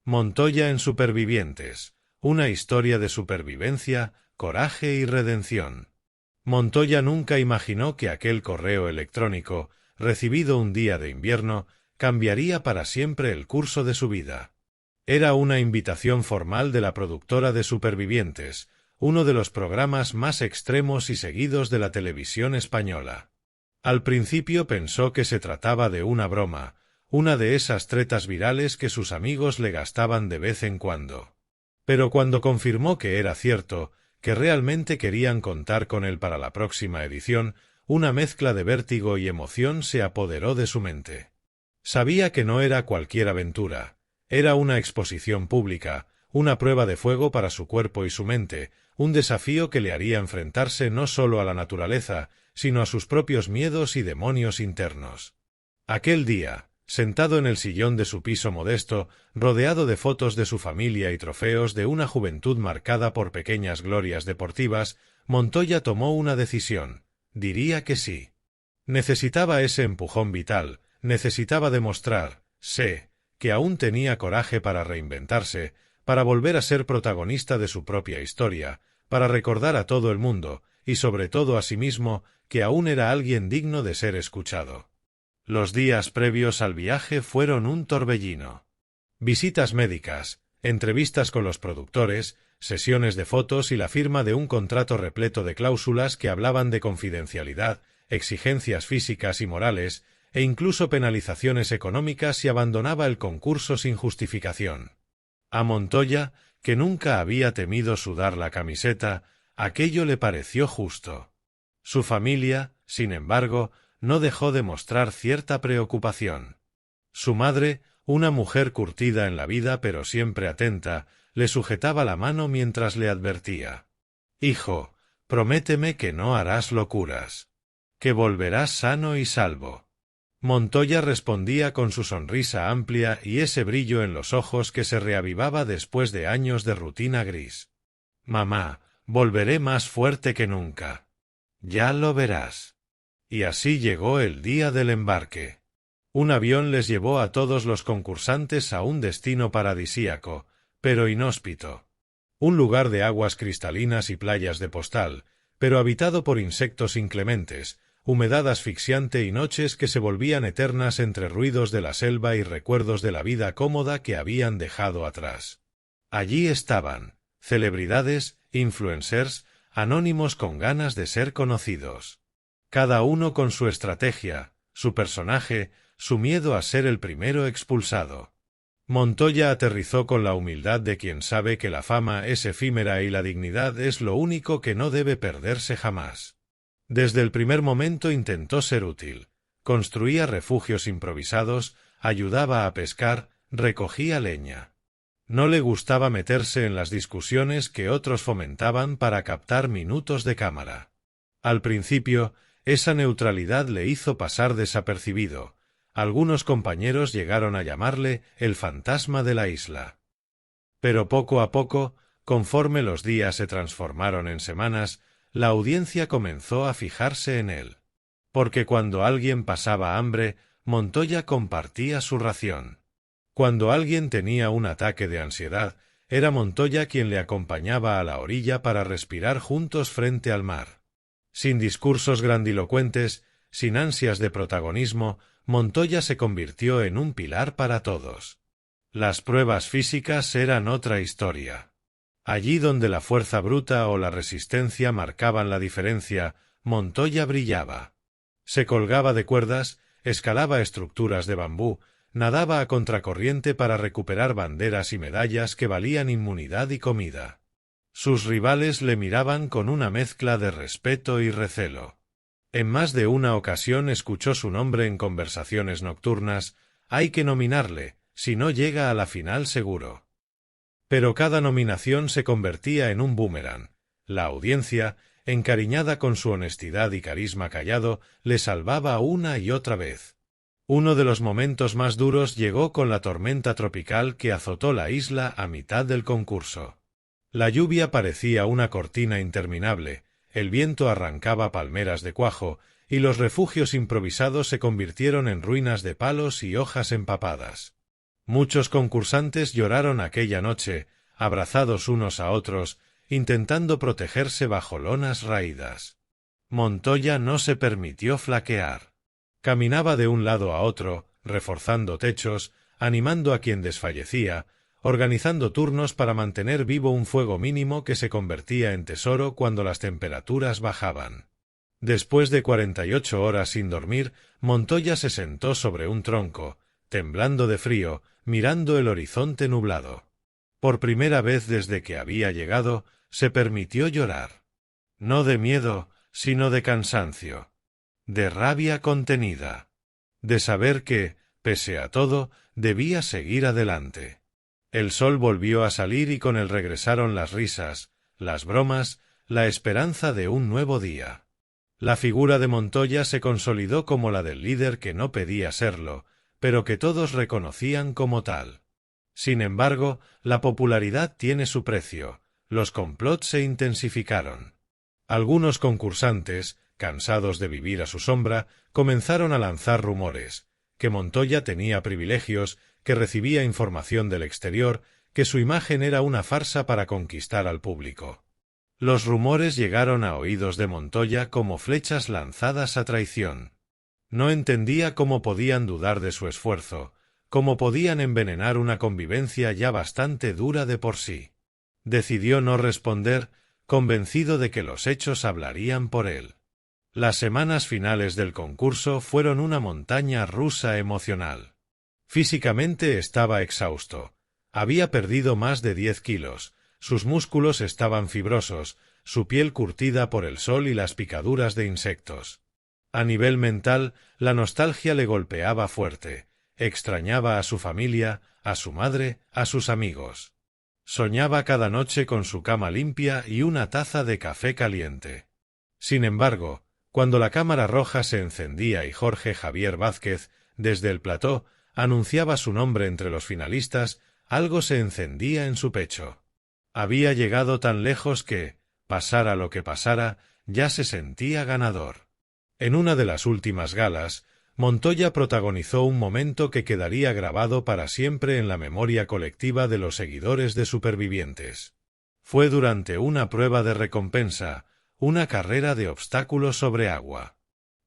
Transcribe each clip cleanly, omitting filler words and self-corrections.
Montoya en Supervivientes, una historia de supervivencia, coraje y redención. Montoya nunca imaginó que aquel correo electrónico, recibido un día de invierno, cambiaría para siempre el curso de su vida. Era una invitación formal de la productora de Supervivientes, uno de los programas más extremos y seguidos de la televisión española. Al principio pensó que se trataba de una broma, una de esas tretas virales que sus amigos le gastaban de vez en cuando. Pero cuando confirmó que era cierto, que realmente querían contar con él para la próxima edición, una mezcla de vértigo y emoción se apoderó de su mente. Sabía que no era cualquier aventura, era una exposición pública, una prueba de fuego para su cuerpo y su mente, un desafío que le haría enfrentarse no solo a la naturaleza, sino a sus propios miedos y demonios internos. Aquel día, sentado en el sillón de su piso modesto, rodeado de fotos de su familia y trofeos de una juventud marcada por pequeñas glorias deportivas, Montoya tomó una decisión. Diría que sí. Necesitaba ese empujón vital, necesitaba demostrar, que aún tenía coraje para reinventarse, para volver a ser protagonista de su propia historia, para recordar a todo el mundo, y sobre todo a sí mismo, que aún era alguien digno de ser escuchado. Los días previos al viaje fueron un torbellino. Visitas médicas, entrevistas con los productores, sesiones de fotos y la firma de un contrato repleto de cláusulas que hablaban de confidencialidad, exigencias físicas y morales, e incluso penalizaciones económicas si abandonaba el concurso sin justificación. A Montoya, que nunca había temido sudar la camiseta, aquello le pareció justo. Su familia, sin embargo, no dejó de mostrar cierta preocupación. Su madre, una mujer curtida en la vida pero siempre atenta, le sujetaba la mano mientras le advertía: «Hijo, prométeme que no harás locuras, que volverás sano y salvo». Montoya respondía con su sonrisa amplia y ese brillo en los ojos que se reavivaba después de años de rutina gris. «Mamá, volveré más fuerte que nunca. Ya lo verás». Y así llegó el día del embarque. Un avión les llevó a todos los concursantes a un destino paradisíaco, pero inhóspito. Un lugar de aguas cristalinas y playas de postal, pero habitado por insectos inclementes, humedad asfixiante y noches que se volvían eternas entre ruidos de la selva y recuerdos de la vida cómoda que habían dejado atrás. Allí estaban, celebridades, influencers, anónimos con ganas de ser conocidos. Cada uno con su estrategia, su personaje, su miedo a ser el primero expulsado. Montoya aterrizó con la humildad de quien sabe que la fama es efímera y la dignidad es lo único que no debe perderse jamás. Desde el primer momento intentó ser útil. Construía refugios improvisados, ayudaba a pescar, recogía leña. No le gustaba meterse en las discusiones que otros fomentaban para captar minutos de cámara. Al principio, esa neutralidad le hizo pasar desapercibido. Algunos compañeros llegaron a llamarle el fantasma de la isla. Pero poco a poco, conforme los días se transformaron en semanas, la audiencia comenzó a fijarse en él. Porque cuando alguien pasaba hambre, Montoya compartía su ración. Cuando alguien tenía un ataque de ansiedad, era Montoya quien le acompañaba a la orilla para respirar juntos frente al mar. Sin discursos grandilocuentes, sin ansias de protagonismo, Montoya se convirtió en un pilar para todos. Las pruebas físicas eran otra historia. Allí donde la fuerza bruta o la resistencia marcaban la diferencia, Montoya brillaba. Se colgaba de cuerdas, escalaba estructuras de bambú, nadaba a contracorriente para recuperar banderas y medallas que valían inmunidad y comida. Sus rivales le miraban con una mezcla de respeto y recelo. En más de una ocasión escuchó su nombre en conversaciones nocturnas: «Hay que nominarle, si no llega a la final seguro». Pero cada nominación se convertía en un boomerang. La audiencia, encariñada con su honestidad y carisma callado, le salvaba una y otra vez. Uno de los momentos más duros llegó con la tormenta tropical que azotó la isla a mitad del concurso. La lluvia parecía una cortina interminable, el viento arrancaba palmeras de cuajo, y los refugios improvisados se convirtieron en ruinas de palos y hojas empapadas. Muchos concursantes lloraron aquella noche, abrazados unos a otros, intentando protegerse bajo lonas raídas. Montoya no se permitió flaquear. Caminaba de un lado a otro, reforzando techos, animando a quien desfallecía, organizando turnos para mantener vivo un fuego mínimo que se convertía en tesoro cuando las temperaturas bajaban. Después de 48 horas sin dormir, Montoya se sentó sobre un tronco, temblando de frío, mirando el horizonte nublado. Por primera vez desde que había llegado, se permitió llorar. No de miedo, sino de cansancio. De rabia contenida. De saber que, pese a todo, debía seguir adelante. El sol volvió a salir y con él regresaron las risas, las bromas, la esperanza de un nuevo día. La figura de Montoya se consolidó como la del líder que no pedía serlo, pero que todos reconocían como tal. Sin embargo, la popularidad tiene su precio. Los complots se intensificaron. Algunos concursantes, cansados de vivir a su sombra, comenzaron a lanzar rumores, que Montoya tenía privilegios, que recibía información del exterior, que su imagen era una farsa para conquistar al público. Los rumores llegaron a oídos de Montoya como flechas lanzadas a traición. No entendía cómo podían dudar de su esfuerzo, cómo podían envenenar una convivencia ya bastante dura de por sí. Decidió no responder, convencido de que los hechos hablarían por él. Las semanas finales del concurso fueron una montaña rusa emocional. Físicamente estaba exhausto. Había perdido más de 10 kilos, sus músculos estaban fibrosos, su piel curtida por el sol y las picaduras de insectos. A nivel mental, la nostalgia le golpeaba fuerte. Extrañaba a su familia, a su madre, a sus amigos. Soñaba cada noche con su cama limpia y una taza de café caliente. Sin embargo, cuando la cámara roja se encendía y Jorge Javier Vázquez, desde el plató, anunciaba su nombre entre los finalistas, algo se encendía en su pecho. Había llegado tan lejos que, pasara lo que pasara, ya se sentía ganador. En una de las últimas galas, Montoya protagonizó un momento que quedaría grabado para siempre en la memoria colectiva de los seguidores de Supervivientes. Fue durante una prueba de recompensa, una carrera de obstáculos sobre agua.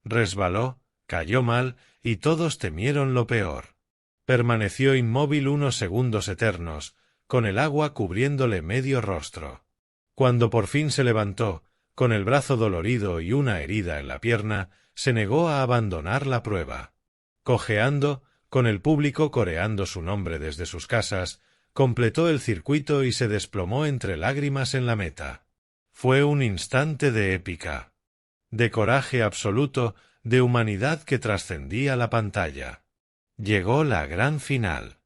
Resbaló, cayó mal, y todos temieron lo peor. Permaneció inmóvil unos segundos eternos, con el agua cubriéndole medio rostro. Cuando por fin se levantó, con el brazo dolorido y una herida en la pierna, se negó a abandonar la prueba. Cojeando, con el público coreando su nombre desde sus casas, completó el circuito y se desplomó entre lágrimas en la meta. Fue un instante de épica, de coraje absoluto, de humanidad que trascendía la pantalla. Llegó la gran final.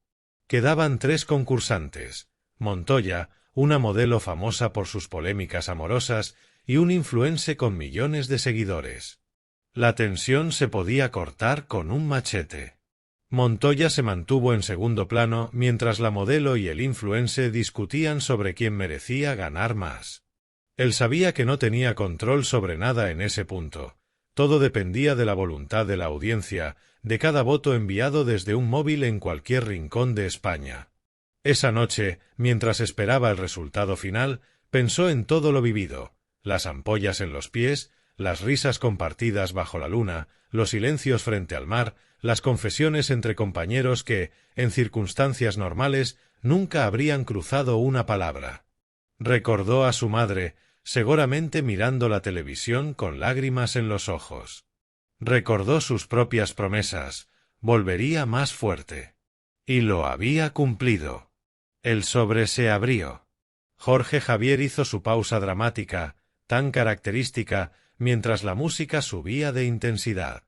Quedaban 3 concursantes: Montoya, una modelo famosa por sus polémicas amorosas, y un influencer con millones de seguidores. La tensión se podía cortar con un machete. Montoya se mantuvo en segundo plano mientras la modelo y el influencer discutían sobre quién merecía ganar más. Él sabía que no tenía control sobre nada en ese punto. Todo dependía de la voluntad de la audiencia, de cada voto enviado desde un móvil en cualquier rincón de España. Esa noche, mientras esperaba el resultado final, pensó en todo lo vivido: las ampollas en los pies, las risas compartidas bajo la luna, los silencios frente al mar, las confesiones entre compañeros que, en circunstancias normales, nunca habrían cruzado una palabra. Recordó a su madre, seguramente mirando la televisión con lágrimas en los ojos. Recordó sus propias promesas: volvería más fuerte. Y lo había cumplido. El sobre se abrió. Jorge Javier hizo su pausa dramática, tan característica, mientras la música subía de intensidad.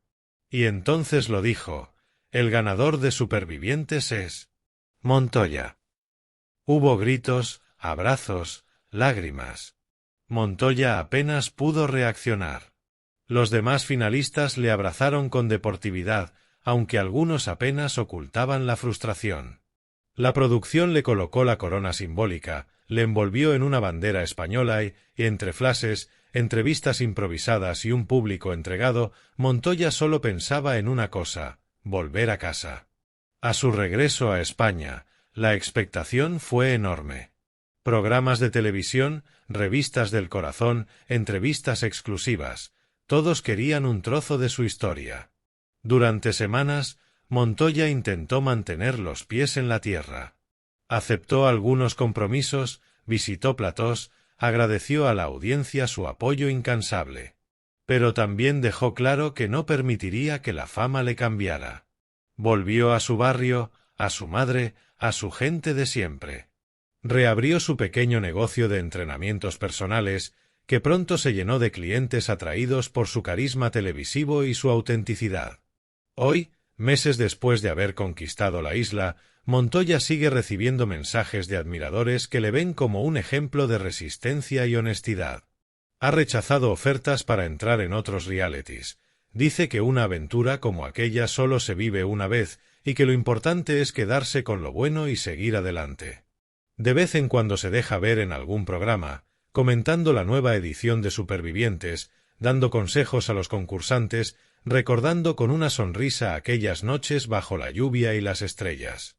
Y entonces lo dijo: el ganador de Supervivientes es Montoya. Hubo gritos, abrazos, lágrimas. Montoya apenas pudo reaccionar. Los demás finalistas le abrazaron con deportividad, aunque algunos apenas ocultaban la frustración. La producción le colocó la corona simbólica, le envolvió en una bandera española y, entre flashes, entrevistas improvisadas y un público entregado, Montoya solo pensaba en una cosa: volver a casa. A su regreso a España, la expectación fue enorme. Programas de televisión, revistas del corazón, entrevistas exclusivas, todos querían un trozo de su historia. Durante semanas, Montoya intentó mantener los pies en la tierra. Aceptó algunos compromisos, visitó platós, agradeció a la audiencia su apoyo incansable. Pero también dejó claro que no permitiría que la fama le cambiara. Volvió a su barrio, a su madre, a su gente de siempre. Reabrió su pequeño negocio de entrenamientos personales, que pronto se llenó de clientes atraídos por su carisma televisivo y su autenticidad. Hoy, meses después de haber conquistado la isla, Montoya sigue recibiendo mensajes de admiradores que le ven como un ejemplo de resistencia y honestidad. Ha rechazado ofertas para entrar en otros realities. Dice que una aventura como aquella solo se vive una vez y que lo importante es quedarse con lo bueno y seguir adelante. De vez en cuando se deja ver en algún programa, comentando la nueva edición de Supervivientes, dando consejos a los concursantes, recordando con una sonrisa aquellas noches bajo la lluvia y las estrellas.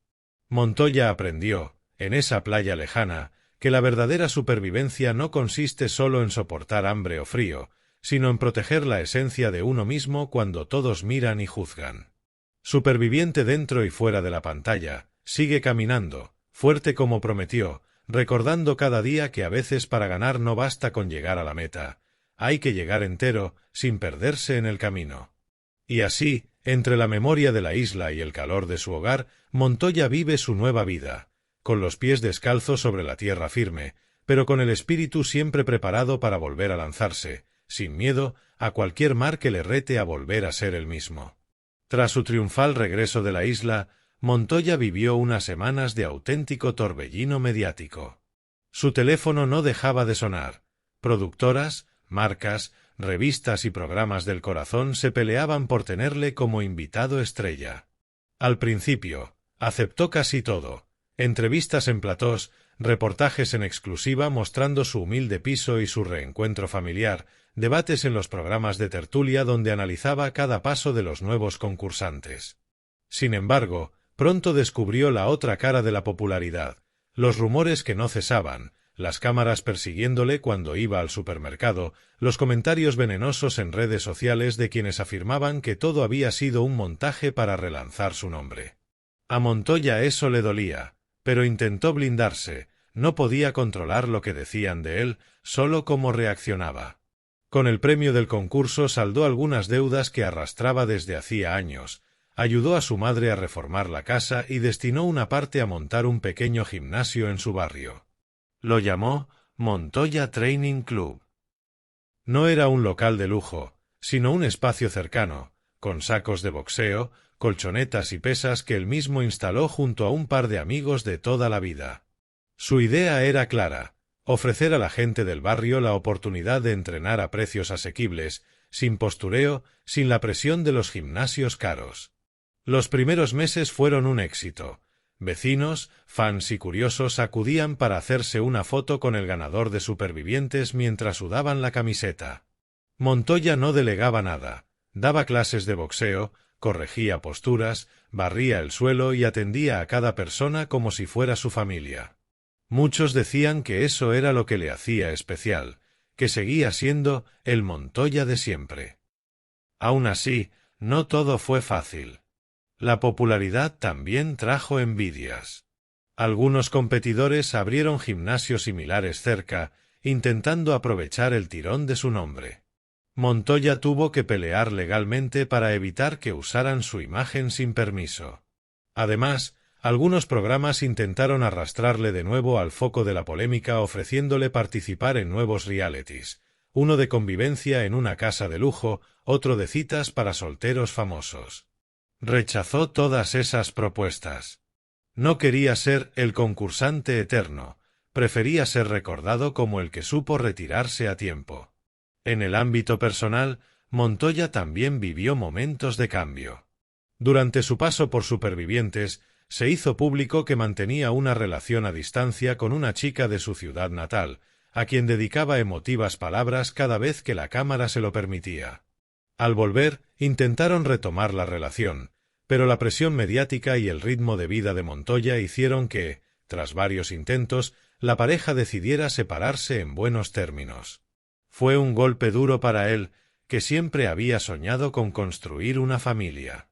Montoya aprendió, en esa playa lejana, que la verdadera supervivencia no consiste solo en soportar hambre o frío, sino en proteger la esencia de uno mismo cuando todos miran y juzgan. Superviviente dentro y fuera de la pantalla, sigue caminando, fuerte como prometió, recordando cada día que a veces para ganar no basta con llegar a la meta, hay que llegar entero, sin perderse en el camino. Y así, entre la memoria de la isla y el calor de su hogar, Montoya vive su nueva vida, con los pies descalzos sobre la tierra firme, pero con el espíritu siempre preparado para volver a lanzarse, sin miedo, a cualquier mar que le rete a volver a ser el mismo. Tras su triunfal regreso de la isla, Montoya vivió unas semanas de auténtico torbellino mediático. Su teléfono no dejaba de sonar. Productoras, marcas, revistas y programas del corazón se peleaban por tenerle como invitado estrella. Al principio, aceptó casi todo. Entrevistas en platós, reportajes en exclusiva mostrando su humilde piso y su reencuentro familiar, debates en los programas de tertulia donde analizaba cada paso de los nuevos concursantes. Sin embargo, pronto descubrió la otra cara de la popularidad, los rumores que no cesaban, las cámaras persiguiéndole cuando iba al supermercado, los comentarios venenosos en redes sociales de quienes afirmaban que todo había sido un montaje para relanzar su nombre. A Montoya eso le dolía, pero intentó blindarse, no podía controlar lo que decían de él, solo cómo reaccionaba. Con el premio del concurso saldó algunas deudas que arrastraba desde hacía años, ayudó a su madre a reformar la casa y destinó una parte a montar un pequeño gimnasio en su barrio. Lo llamó Montoya Training Club. No era un local de lujo, sino un espacio cercano, con sacos de boxeo, colchonetas y pesas que él mismo instaló junto a un par de amigos de toda la vida. Su idea era clara: ofrecer a la gente del barrio la oportunidad de entrenar a precios asequibles, sin postureo, sin la presión de los gimnasios caros. Los primeros meses fueron un éxito. Vecinos, fans y curiosos acudían para hacerse una foto con el ganador de Supervivientes mientras sudaban la camiseta. Montoya no delegaba nada, daba clases de boxeo, corregía posturas, barría el suelo y atendía a cada persona como si fuera su familia. Muchos decían que eso era lo que le hacía especial, que seguía siendo el Montoya de siempre. Aún así, no todo fue fácil. La popularidad también trajo envidias. Algunos competidores abrieron gimnasios similares cerca, intentando aprovechar el tirón de su nombre. Montoya tuvo que pelear legalmente para evitar que usaran su imagen sin permiso. Además, algunos programas intentaron arrastrarle de nuevo al foco de la polémica ofreciéndole participar en nuevos realities, uno de convivencia en una casa de lujo, otro de citas para solteros famosos. Rechazó todas esas propuestas. No quería ser el concursante eterno, prefería ser recordado como el que supo retirarse a tiempo. En el ámbito personal, Montoya también vivió momentos de cambio. Durante su paso por Supervivientes, se hizo público que mantenía una relación a distancia con una chica de su ciudad natal, a quien dedicaba emotivas palabras cada vez que la cámara se lo permitía. Al volver, intentaron retomar la relación, pero la presión mediática y el ritmo de vida de Montoya hicieron que, tras varios intentos, la pareja decidiera separarse en buenos términos. Fue un golpe duro para él, que siempre había soñado con construir una familia.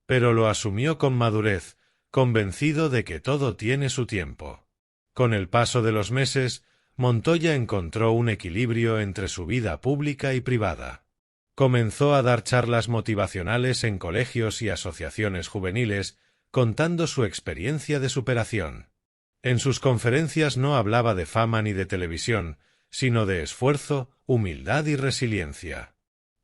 Pero lo asumió con madurez, convencido de que todo tiene su tiempo. Con el paso de los meses, Montoya encontró un equilibrio entre su vida pública y privada. Comenzó a dar charlas motivacionales en colegios y asociaciones juveniles, contando su experiencia de superación. En sus conferencias no hablaba de fama ni de televisión, sino de esfuerzo, humildad y resiliencia.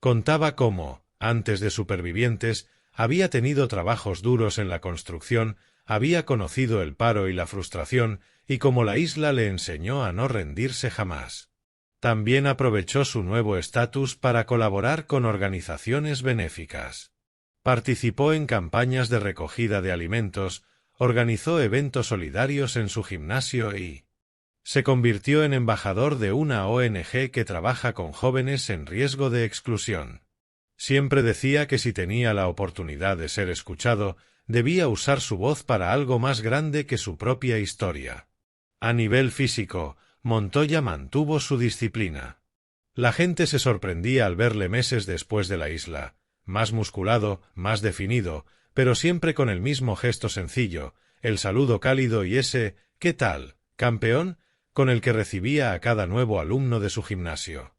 Contaba cómo, antes de Supervivientes, había tenido trabajos duros en la construcción, había conocido el paro y la frustración, y cómo la isla le enseñó a no rendirse jamás. También aprovechó su nuevo estatus para colaborar con organizaciones benéficas. Participó en campañas de recogida de alimentos, organizó eventos solidarios en su gimnasio y se convirtió en embajador de una ONG que trabaja con jóvenes en riesgo de exclusión. Siempre decía que si tenía la oportunidad de ser escuchado, debía usar su voz para algo más grande que su propia historia. A nivel físico, Montoya mantuvo su disciplina. La gente se sorprendía al verle meses después de la isla, más musculado, más definido, pero siempre con el mismo gesto sencillo, el saludo cálido y ese «¿Qué tal, campeón?», con el que recibía a cada nuevo alumno de su gimnasio.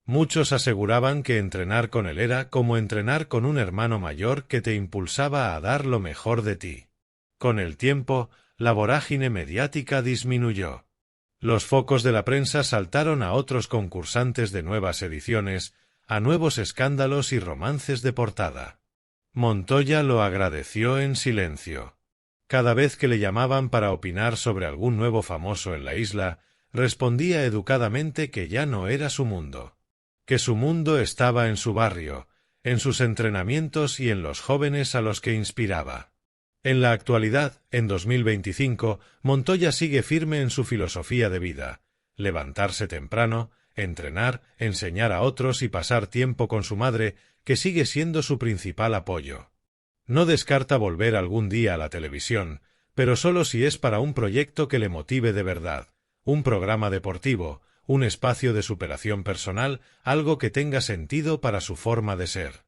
Muchos aseguraban que entrenar con él era como entrenar con un hermano mayor que te impulsaba a dar lo mejor de ti. Con el tiempo, la vorágine mediática disminuyó. Los focos de la prensa saltaron a otros concursantes de nuevas ediciones, a nuevos escándalos y romances de portada. Montoya lo agradeció en silencio. Cada vez que le llamaban para opinar sobre algún nuevo famoso en la isla, respondía educadamente que ya no era su mundo. Que su mundo estaba en su barrio, en sus entrenamientos y en los jóvenes a los que inspiraba. En la actualidad, en 2025, Montoya sigue firme en su filosofía de vida: levantarse temprano, entrenar, enseñar a otros y pasar tiempo con su madre, que sigue siendo su principal apoyo. No descarta volver algún día a la televisión, pero solo si es para un proyecto que le motive de verdad, un programa deportivo, un espacio de superación personal, algo que tenga sentido para su forma de ser.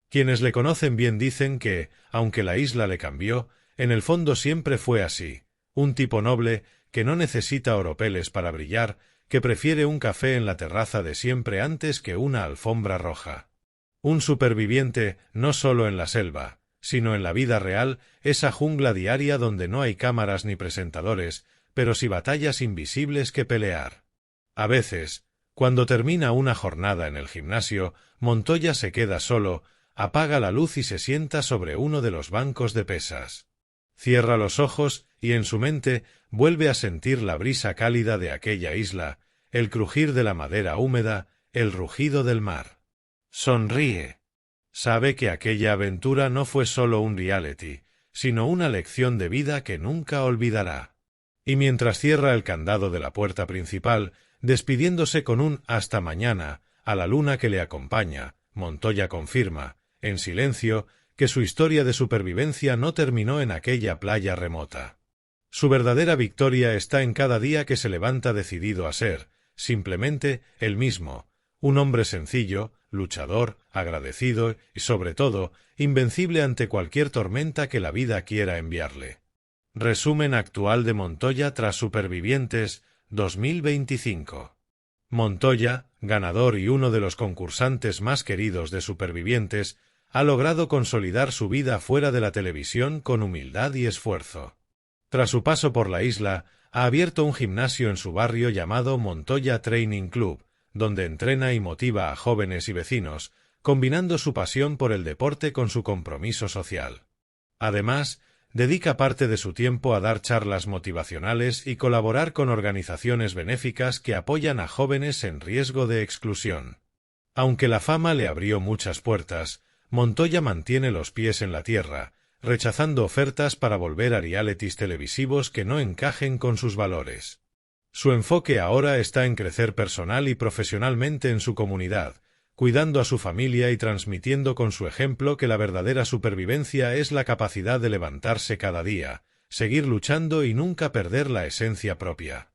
Quienes le conocen bien dicen que, aunque la isla le cambió, en el fondo siempre fue así, un tipo noble, que no necesita oropeles para brillar, que prefiere un café en la terraza de siempre antes que una alfombra roja. Un superviviente no solo en la selva, sino en la vida real, esa jungla diaria donde no hay cámaras ni presentadores, pero sí batallas invisibles que pelear. A veces, cuando termina una jornada en el gimnasio, Montoya se queda solo, apaga la luz y se sienta sobre uno de los bancos de pesas. Cierra los ojos y en su mente vuelve a sentir la brisa cálida de aquella isla, el crujir de la madera húmeda, el rugido del mar. Sonríe. Sabe que aquella aventura no fue solo un reality, sino una lección de vida que nunca olvidará. Y mientras cierra el candado de la puerta principal, despidiéndose con un «hasta mañana» a la luna que le acompaña, Montoya confirma, en silencio, que su historia de supervivencia no terminó en aquella playa remota. Su verdadera victoria está en cada día que se levanta decidido a ser, simplemente, él mismo, un hombre sencillo, luchador, agradecido y, sobre todo, invencible ante cualquier tormenta que la vida quiera enviarle. Resumen actual de Montoya tras Supervivientes 2025. Montoya, ganador y uno de los concursantes más queridos de Supervivientes, ha logrado consolidar su vida fuera de la televisión con humildad y esfuerzo. Tras su paso por la isla, ha abierto un gimnasio en su barrio llamado Montoya Training Club, donde entrena y motiva a jóvenes y vecinos, combinando su pasión por el deporte con su compromiso social. Además, dedica parte de su tiempo a dar charlas motivacionales y colaborar con organizaciones benéficas que apoyan a jóvenes en riesgo de exclusión. Aunque la fama le abrió muchas puertas, Montoya mantiene los pies en la tierra, rechazando ofertas para volver a realities televisivos que no encajen con sus valores. Su enfoque ahora está en crecer personal y profesionalmente en su comunidad, cuidando a su familia y transmitiendo con su ejemplo que la verdadera supervivencia es la capacidad de levantarse cada día, seguir luchando y nunca perder la esencia propia.